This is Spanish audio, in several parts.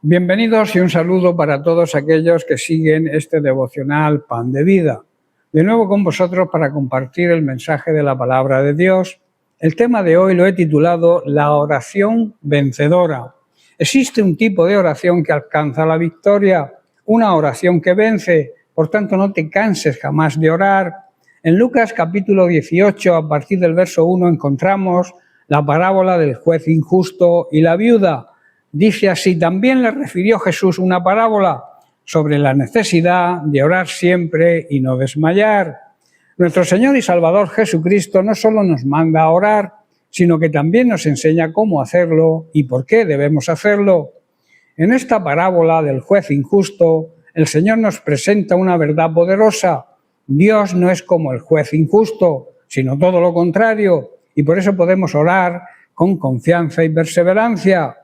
Bienvenidos y un saludo para todos aquellos que siguen este devocional Pan de Vida. De nuevo con vosotros para compartir el mensaje de la palabra de Dios. El tema de hoy lo he titulado La oración vencedora. Existe un tipo de oración que alcanza la victoria, una oración que vence, por tanto no te canses jamás de orar. En Lucas capítulo 18, a partir del verso 1, encontramos la parábola del juez injusto y la viuda. Dice así: también le refirió Jesús una parábola sobre la necesidad de orar siempre y no desmayar. Nuestro Señor y Salvador Jesucristo no solo nos manda a orar, sino que también nos enseña cómo hacerlo y por qué debemos hacerlo. En esta parábola del juez injusto, el Señor nos presenta una verdad poderosa. Dios no es como el juez injusto, sino todo lo contrario, y por eso podemos orar con confianza y perseverancia.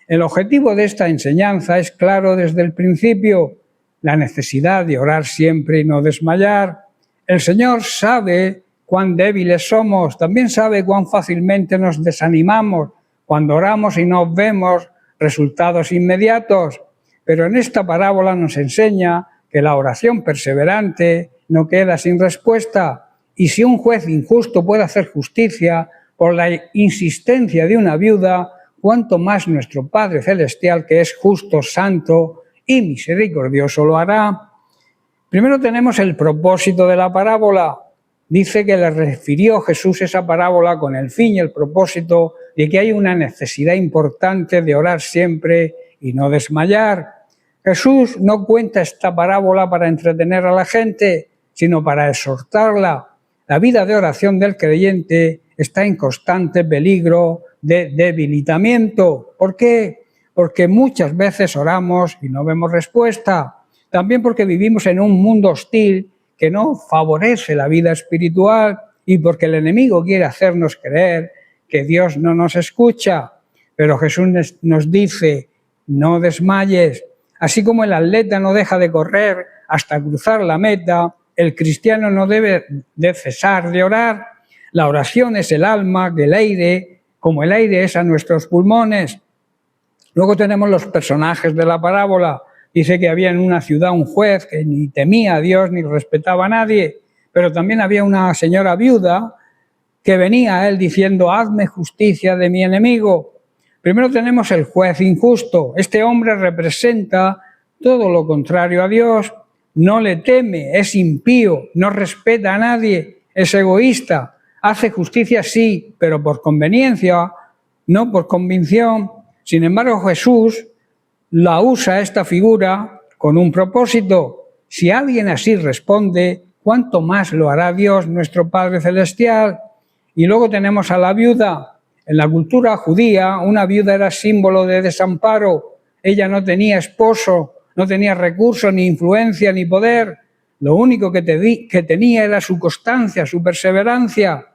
El objetivo de esta enseñanza es claro desde el principio: la necesidad de orar siempre y no desmayar. El Señor sabe cuán débiles somos, también sabe cuán fácilmente nos desanimamos cuando oramos y no vemos resultados inmediatos. Pero en esta parábola nos enseña que la oración perseverante no queda sin respuesta. Y si un juez injusto puede hacer justicia por la insistencia de una viuda, cuánto más nuestro Padre Celestial, que es justo, santo y misericordioso, lo hará. Primero tenemos el propósito de la parábola. Dice que le refirió Jesús esa parábola con el fin y el propósito de que hay una necesidad importante de orar siempre y no desmayar. Jesús no cuenta esta parábola para entretener a la gente, sino para exhortarla. La vida de oración del creyente está en constante peligro de debilitamiento. ¿Por qué? Porque muchas veces oramos y no vemos respuesta. También porque vivimos en un mundo hostil que no favorece la vida espiritual y porque el enemigo quiere hacernos creer que Dios no nos escucha. Pero Jesús nos dice: no desmayes. Así como el atleta no deja de correr hasta cruzar la meta, el cristiano no debe de cesar de orar. La oración es el alma, que el aire, como el aire es a nuestros pulmones. Luego tenemos los personajes de la parábola. Dice que había en una ciudad un juez que ni temía a Dios ni respetaba a nadie, pero también había una señora viuda que venía a él diciendo: hazme justicia de mi enemigo. Primero tenemos el juez injusto. Este hombre representa todo lo contrario a Dios. No le teme, es impío, no respeta a nadie, es egoísta. Hace justicia sí, pero por conveniencia, no por convicción. Sin embargo, Jesús la usa esta figura con un propósito. Si alguien así responde, ¿cuánto más lo hará Dios, nuestro Padre Celestial? Y luego tenemos a la viuda. En la cultura judía, una viuda era símbolo de desamparo. Ella no tenía esposo, no tenía recursos, ni influencia, ni poder. Lo único que tenía era su constancia, su perseverancia.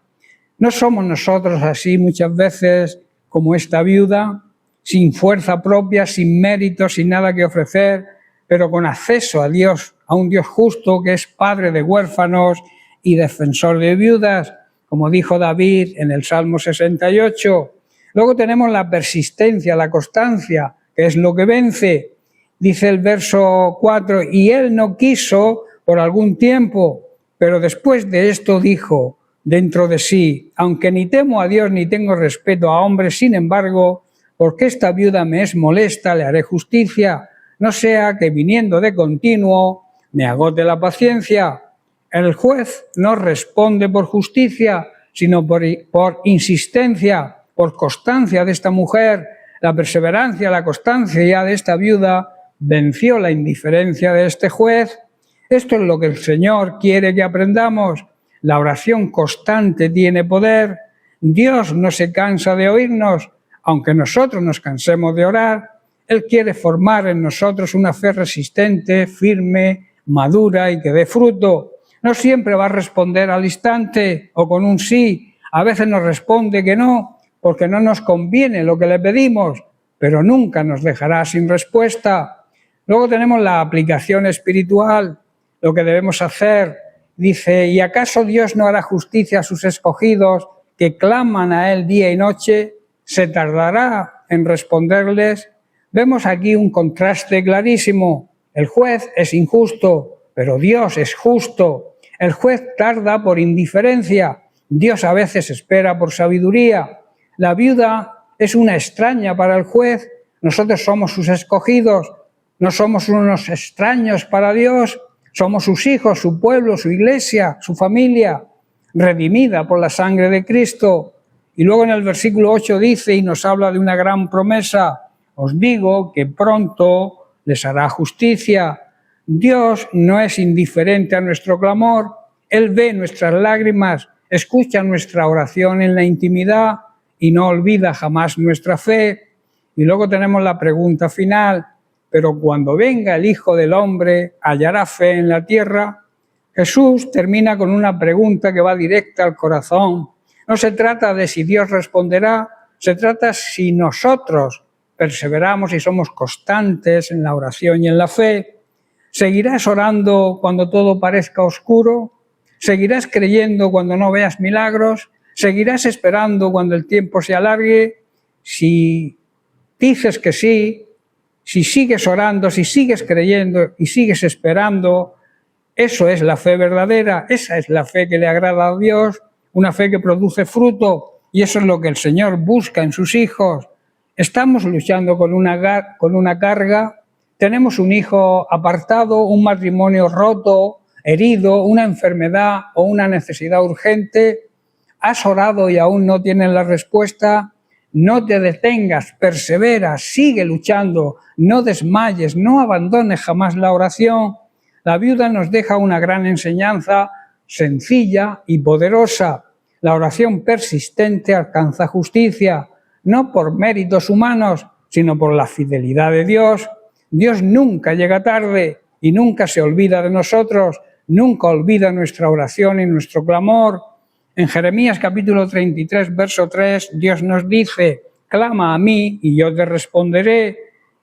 ¿No somos nosotros así muchas veces como esta viuda? Sin fuerza propia, sin mérito, sin nada que ofrecer, pero con acceso a Dios, a un Dios justo que es padre de huérfanos y defensor de viudas, como dijo David en el Salmo 68. Luego tenemos la persistencia, la constancia, que es lo que vence. Dice el verso 4, y él no quiso por algún tiempo, pero después de esto dijo dentro de sí: aunque ni temo a Dios ni tengo respeto a hombres, sin embargo, porque esta viuda me es molesta, le haré justicia, no sea que viniendo de continuo me agote la paciencia. El juez no responde por justicia, sino por insistencia, por constancia de esta mujer. La perseverancia, la constancia de esta viuda venció la indiferencia de este juez. Esto es lo que el Señor quiere que aprendamos. La oración constante tiene poder. Dios no se cansa de oírnos. Aunque nosotros nos cansemos de orar, Él quiere formar en nosotros una fe resistente, firme, madura y que dé fruto. No siempre va a responder al instante o con un sí. A veces nos responde que no, porque no nos conviene lo que le pedimos, pero nunca nos dejará sin respuesta. Luego tenemos la aplicación espiritual, lo que debemos hacer. Dice: ¿y acaso Dios no hará justicia a sus escogidos que claman a Él día y noche? ¿Se tardará en responderles? Vemos aquí un contraste clarísimo. El juez es injusto, pero Dios es justo. El juez tarda por indiferencia. Dios a veces espera por sabiduría. La viuda es una extraña para el juez. Nosotros somos sus escogidos. No somos unos extraños para Dios. Somos sus hijos, su pueblo, su iglesia, su familia, redimida por la sangre de Cristo. Y luego en el versículo 8 dice y nos habla de una gran promesa. Os digo que pronto les hará justicia. Dios no es indiferente a nuestro clamor. Él ve nuestras lágrimas, escucha nuestra oración en la intimidad y no olvida jamás nuestra fe. Y luego tenemos la pregunta final. Pero cuando venga el Hijo del Hombre, ¿hallará fe en la tierra? Jesús termina con una pregunta que va directa al corazón. No se trata de si Dios responderá, se trata si nosotros perseveramos y somos constantes en la oración y en la fe. ¿Seguirás orando cuando todo parezca oscuro? ¿Seguirás creyendo cuando no veas milagros? ¿Seguirás esperando cuando el tiempo se alargue? Si dices que sí, si sigues orando, si sigues creyendo y sigues esperando, eso es la fe verdadera, esa es la fe que le agrada a Dios, una fe que produce fruto, y eso es lo que el Señor busca en sus hijos. Estamos luchando con una carga, tenemos un hijo apartado, un matrimonio roto, herido, una enfermedad o una necesidad urgente. ¿Has orado y aún no tienes la respuesta? No te detengas, persevera, sigue luchando, no desmayes, no abandones jamás la oración. La viuda nos deja una gran enseñanza sencilla y poderosa. La oración persistente alcanza justicia, no por méritos humanos, sino por la fidelidad de Dios. Dios nunca llega tarde y nunca se olvida de nosotros, nunca olvida nuestra oración y nuestro clamor. En Jeremías capítulo 33, verso 3, Dios nos dice, clama a mí y yo te responderé.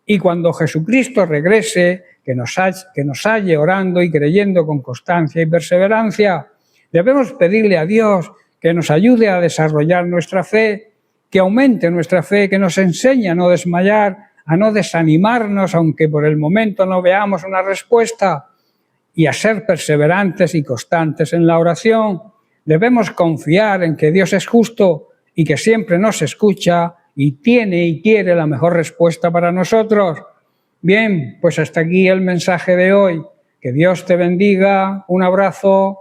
Y cuando Jesucristo regrese, que nos halle orando y creyendo con constancia y perseverancia, debemos pedirle a Dios que nos ayude a desarrollar nuestra fe, que aumente nuestra fe, que nos enseñe a no desmayar, a no desanimarnos, aunque por el momento no veamos una respuesta, y a ser perseverantes y constantes en la oración. Debemos confiar en que Dios es justo y que siempre nos escucha y tiene y quiere la mejor respuesta para nosotros. Bien, pues hasta aquí el mensaje de hoy. Que Dios te bendiga. Un abrazo.